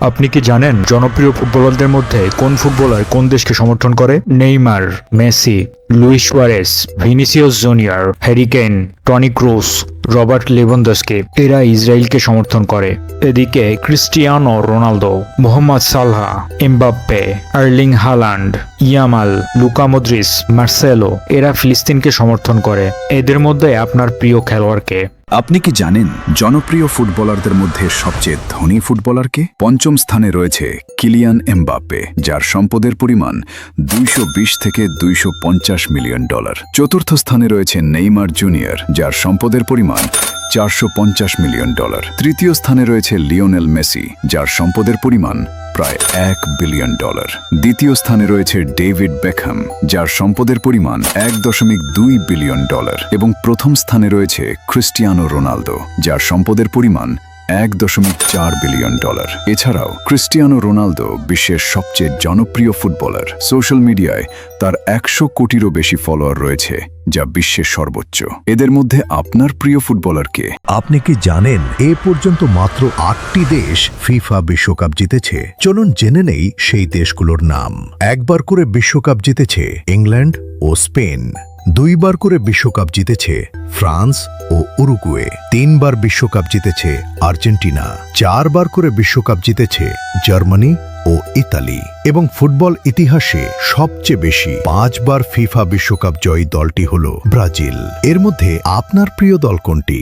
আপনি কি জানেন জনপ্রিয় ফুটবলারদের মধ্যে কোন ফুটবলার কোন দেশকে সমর্থন করে? Neymar, Messi, Luis Suarez, Vinicius Junior, Harry Kane, Toni Kroos, Robert Lewandowski এরা ইসরায়েলকে সমর্থন করে। এদিকে Cristiano Ronaldo, Mohamed Salah, Mbappe, Erling Haaland, Yamal, Luka Modric, Marcelo এরা ফিলিস্তিনকে সমর্থন করে। এদের মধ্যে আপনার প্রিয় খেলোয়াড় কে? আপনি কি জানেন জনপ্রিয় ফুটবলারদের মধ্যে সবচেয়ে ধনী ফুটবলারকে? পঞ্চম স্থানে রয়েছে কিলিয়ান এমবাপ্পে, যার সম্পদের পরিমাণ 220 থেকে 250 মিলিয়ন ডলার। চতুর্থ স্থানে রয়েছে নেইমার জুনিয়র, যার সম্পদের পরিমাণ 450 মিলিয়ন ডলার। তৃতীয় স্থানে রয়েছে লিওনেল মেসি, যার সম্পদের পরিমাণ প্রায় 1 বিলিয়ন ডলার। দ্বিতীয় স্থানে রয়েছে ডেভিড বেকহ্যাম, যার সম্পদের পরিমাণ 1.2 বিলিয়ন ডলার। এবং প্রথম স্থানে রয়েছে ক্রিস্টিয়ানো রোনালদো, যার সম্পদের পরিমাণ 1.4 বিলিয়ন ডলার। এছাড়াও ক্রিস্টিয়ানো রোনালদো বিশ্বের সবচেয়ে জনপ্রিয় ফুটবলার। সোশ্যাল মিডিয়ায় তার 100 কোটিরও বেশি ফলোয়ার রয়েছে, যা বিশ্বের সর্বোচ্চ। এদের মধ্যে আপনার প্রিয় ফুটবলার কে? আপনি কি জানেন এ পর্যন্ত মাত্র 8টি দেশ ফিফা বিশ্বকাপ জিতেছে? চলুন জেনে নেই সেই দেশগুলোর নাম। একবার করে বিশ্বকাপ জিতেছে ইংল্যান্ড ও স্পেন, 2 বার করে বিশ্বকাপ জিতেছে ফ্রান্স ও উরুগুয়ে, 3 বার বিশ্বকাপ জিতেছে আর্জেন্টিনা, 4 বার করে বিশ্বকাপ জিতেছে জার্মানি ও ইতালি, এবং ফুটবল ইতিহাসে সবচেয়ে বেশি 5 বার ফিফা বিশ্বকাপ জয়ী দলটি হল ব্রাজিল। এর মধ্যে আপনার প্রিয় দল কোনটি?